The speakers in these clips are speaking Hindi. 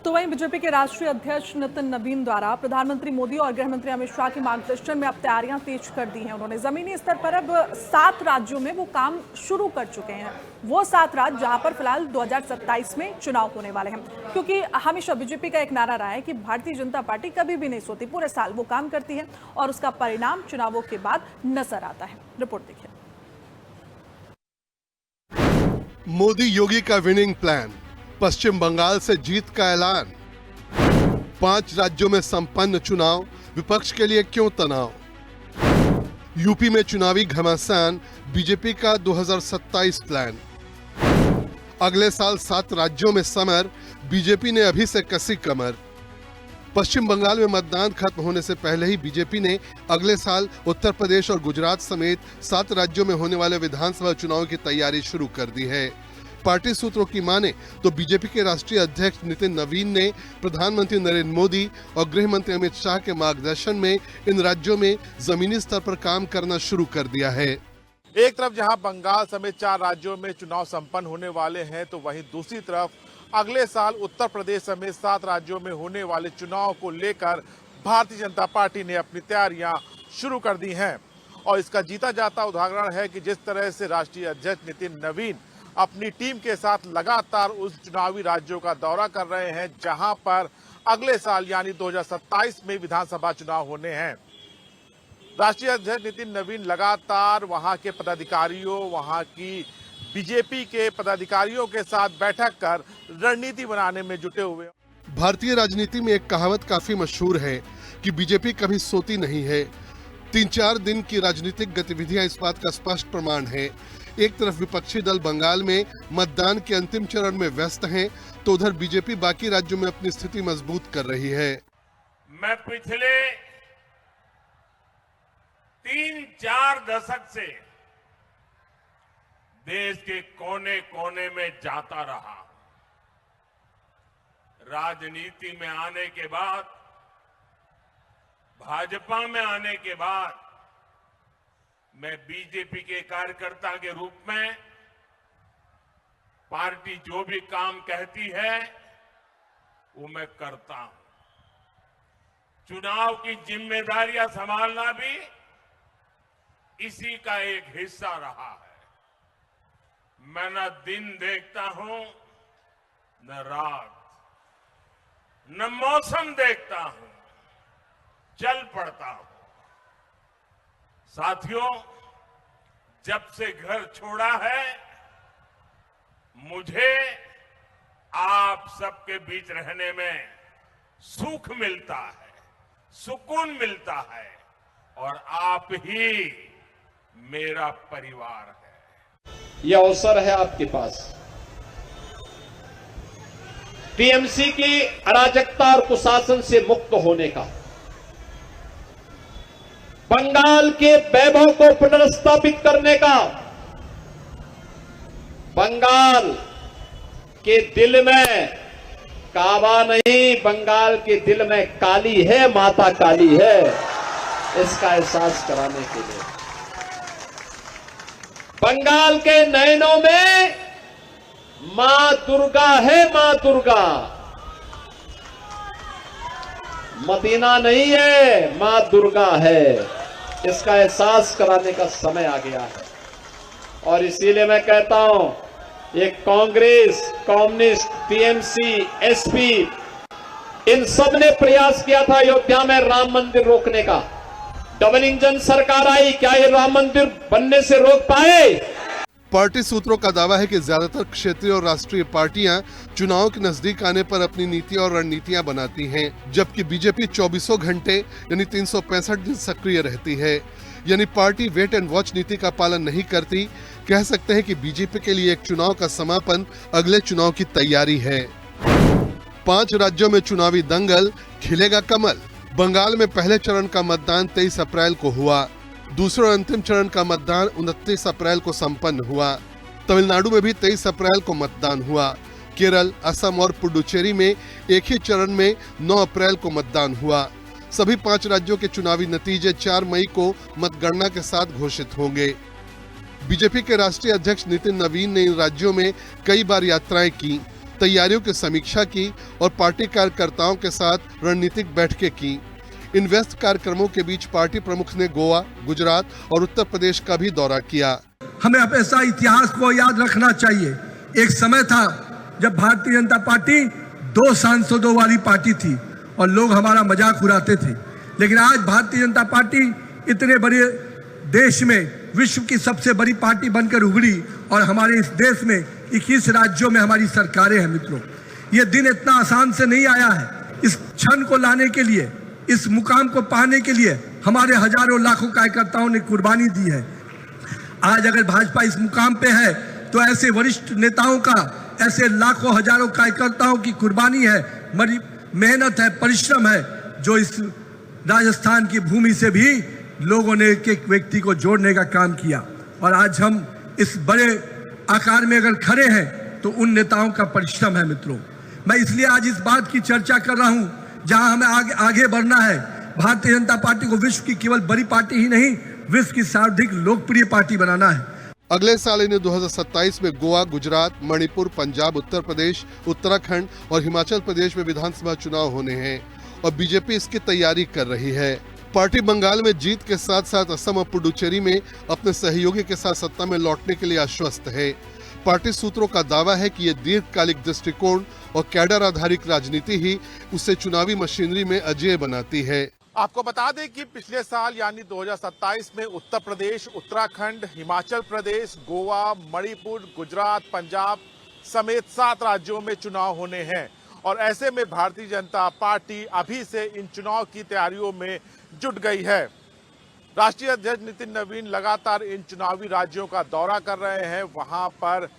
तो वहीं बीजेपी के राष्ट्रीय अध्यक्ष नितिन नवीन द्वारा प्रधानमंत्री मोदी और गृह मंत्री अमित शाह के मार्गदर्शन में अब तैयारियां तेज कर दी हैं। उन्होंने जमीनी स्तर पर अब 7 राज्यों में वो काम शुरू कर चुके हैं। वो 7 राज्य जहां पर फिलहाल 2027 में चुनाव होने वाले हैं, क्योंकि हमेशा बीजेपी का एक नारा रहा है कि भारतीय जनता पार्टी कभी भी नहीं सोती, पूरे साल वो काम करती है और उसका परिणाम चुनावों के बाद नजर आता है। रिपोर्ट देखिए। मोदी योगी का विनिंग प्लान, पश्चिम बंगाल से जीत का ऐलान, 5 राज्यों में संपन्न चुनाव, विपक्ष के लिए क्यों तनाव? यूपी में चुनावी घमासान, बीजेपी का 2027 प्लान। अगले साल 7 राज्यों में समर, बीजेपी ने अभी से कसी कमर। पश्चिम बंगाल में मतदान खत्म होने से पहले ही बीजेपी ने अगले साल उत्तर प्रदेश और गुजरात समेत 7 राज्यों में होने वाले विधानसभा चुनाव की तैयारी शुरू कर दी है। पार्टी सूत्रों की माने तो बीजेपी के राष्ट्रीय अध्यक्ष नितिन नवीन ने प्रधानमंत्री नरेंद्र मोदी और गृह मंत्री अमित शाह के मार्गदर्शन में इन राज्यों में जमीनी स्तर पर काम करना शुरू कर दिया है। एक तरफ जहां बंगाल समेत 4 राज्यों में चुनाव संपन्न होने वाले हैं, तो वहीं दूसरी तरफ अगले साल उत्तर प्रदेश समेत 7 राज्यों में होने वाले चुनाव को लेकर भारतीय जनता पार्टी ने अपनी तैयारियां शुरू कर दी हैं। और इसका जीता जाता उदाहरण है कि जिस तरह से राष्ट्रीय अध्यक्ष नितिन नवीन अपनी टीम के साथ लगातार उस चुनावी राज्यों का दौरा कर रहे हैं जहां पर अगले साल यानी 2027 में विधानसभा चुनाव होने हैं। राष्ट्रीय अध्यक्ष नितिन नवीन लगातार वहां के पदाधिकारियों, वहां की बीजेपी के पदाधिकारियों के साथ बैठक कर रणनीति बनाने में जुटे हुए। भारतीय राजनीति में एक कहावत काफी मशहूर है कि बीजेपी कभी सोती नहीं है। 3-4 दिन की राजनीतिक गतिविधियां इस बात का स्पष्ट प्रमाण है। एक तरफ विपक्षी दल बंगाल में मतदान के अंतिम चरण में व्यस्त हैं, तो उधर बीजेपी बाकी राज्यों में अपनी स्थिति मजबूत कर रही है। मैं पिछले 3-4 दशक से देश के कोने कोने में जाता रहा। राजनीति में आने के बाद, भाजपा में आने के बाद मैं बीजेपी के कार्यकर्ता के रूप में पार्टी जो भी काम कहती है वो मैं करता हूं। चुनाव की जिम्मेदारियां संभालना भी इसी का एक हिस्सा रहा है। मैं न दिन देखता हूं न रात, न मौसम देखता हूं, चल पड़ता हूं। साथियों, जब से घर छोड़ा है मुझे आप सबके बीच रहने में सुख मिलता है, सुकून मिलता है और आप ही मेरा परिवार है। यह अवसर है आपके पास टीएमसी की अराजकता और कुशासन से मुक्त होने का, बंगाल के वैभव को पुनर्स्थापित करने का। बंगाल के दिल में काबा नहीं, बंगाल के दिल में काली है, माता काली है, इसका एहसास कराने के लिए। बंगाल के नयनों में मां दुर्गा है, मां दुर्गा मदीना नहीं है, मां दुर्गा है, इसका एहसास कराने का समय आ गया है। और इसीलिए मैं कहता हूं, ये कांग्रेस, कम्युनिस्ट, टीएमसी, एसपी, इन सब ने प्रयास किया था अयोध्या में राम मंदिर रोकने का। डबल इंजन सरकार आई, क्या ये राम मंदिर बनने से रोक पाए? पार्टी सूत्रों का दावा है कि ज्यादातर क्षेत्रीय और राष्ट्रीय पार्टियां चुनाव के नजदीक आने पर अपनी नीतियां और रणनीतियां बनाती हैं, जबकि बीजेपी 24 घंटे यानी 365 दिन सक्रिय रहती है। यानी पार्टी वेट एंड वॉच नीति का पालन नहीं करती। कह सकते हैं कि बीजेपी के लिए एक चुनाव का समापन अगले चुनाव की तैयारी है। 5 राज्यों में चुनावी दंगल, खिलेगा कमल। बंगाल में पहले चरण का मतदान 23 अप्रैल को हुआ। दूसरे और अंतिम चरण का मतदान 29 अप्रैल को संपन्न हुआ। तमिलनाडु में भी 23 अप्रैल को मतदान हुआ। केरल, असम और पुडुचेरी में एक ही चरण में 9 अप्रैल को मतदान हुआ। सभी 5 राज्यों के चुनावी नतीजे 4 मई को मतगणना के साथ घोषित होंगे। बीजेपी के राष्ट्रीय अध्यक्ष नितिन नवीन ने इन राज्यों में कई बार यात्राएं की। तैयारियों की समीक्षा की और पार्टी कार्यकर्ताओं के साथ रणनीतिक बैठकें की। इन व्यस्त कार्यक्रमों के बीच पार्टी प्रमुख ने गोवा, गुजरात और उत्तर प्रदेश का भी दौरा किया। हमें हमेशा इतिहास को याद रखना चाहिए। एक समय था जब भारतीय जनता पार्टी 2 सांसदों वाली पार्टी थी और लोग हमारा मजाक उड़ाते थे, लेकिन आज भारतीय जनता पार्टी इतने बड़े देश में विश्व की सबसे बड़ी पार्टी बनकर उभरी और हमारे इस देश में 21 राज्यों में हमारी सरकारें हैं। मित्रों, ये दिन इतना आसान से नहीं आया है। इस क्षण को लाने के लिए, इस मुकाम को पाने के लिए हमारे हजारों लाखों कार्यकर्ताओं ने कुर्बानी दी है। आज अगर भाजपा इस मुकाम पे है तो ऐसे वरिष्ठ नेताओं का, ऐसे लाखों हजारों कार्यकर्ताओं की कुर्बानी है, मेहनत है, परिश्रम है, जो इस राजस्थान की भूमि से भी लोगों ने एक एक व्यक्ति को जोड़ने का काम किया। और आज हम इस बड़े आकार में अगर खड़े हैं तो उन नेताओं का परिश्रम है। मित्रों, मैं इसलिए आज इस बात की चर्चा कर रहा हूं, जहां हमें आगे बढ़ना है। भारतीय जनता पार्टी को विश्व की केवल बड़ी पार्टी ही नहीं, विश्व की सर्वाधिक लोकप्रिय पार्टी बनाना है। अगले साल इन्हें 2027 में गोवा, गुजरात, मणिपुर, पंजाब, उत्तर प्रदेश, उत्तराखंड और हिमाचल प्रदेश में विधानसभा चुनाव होने हैं और बीजेपी इसकी तैयारी कर रही है। पार्टी बंगाल में जीत के साथ साथ असम और पुडुचेरी में अपने सहयोगी के साथ सत्ता में लौटने के लिए आश्वस्त है। पार्टी सूत्रों का दावा है कि ये दीर्घकालिक दृष्टिकोण और कैडर आधारित राजनीति ही उसे चुनावी मशीनरी में अजेय बनाती है। आपको बता दें कि पिछले साल यानी 2027 में उत्तर प्रदेश, उत्तराखंड, हिमाचल प्रदेश, गोवा, मणिपुर, गुजरात, पंजाब समेत 7 राज्यों में चुनाव होने हैं और ऐसे में भारतीय जनता पार्टी अभी से इन चुनाव की तैयारियों में जुट गई है। राष्ट्रीय अध्यक्ष नितिन नवीन लगातार इन चुनावी राज्यों का दौरा कर रहे हैं, वहां पर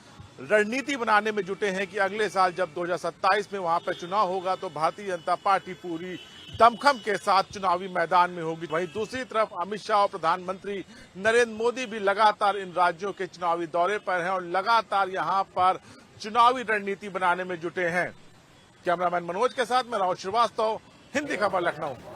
रणनीति बनाने में जुटे हैं कि अगले साल जब 2027 में वहां पर चुनाव होगा तो भारतीय जनता पार्टी पूरी दमखम के साथ चुनावी मैदान में होगी। वहीं दूसरी तरफ अमित शाह और प्रधानमंत्री नरेंद्र मोदी भी लगातार इन राज्यों के चुनावी दौरे पर हैं और लगातार यहां पर चुनावी रणनीति बनाने में जुटे हैं। कैमरामैन मनोज के साथ मैं राहुल श्रीवास्तव, हिंदी खबर, लखनऊ।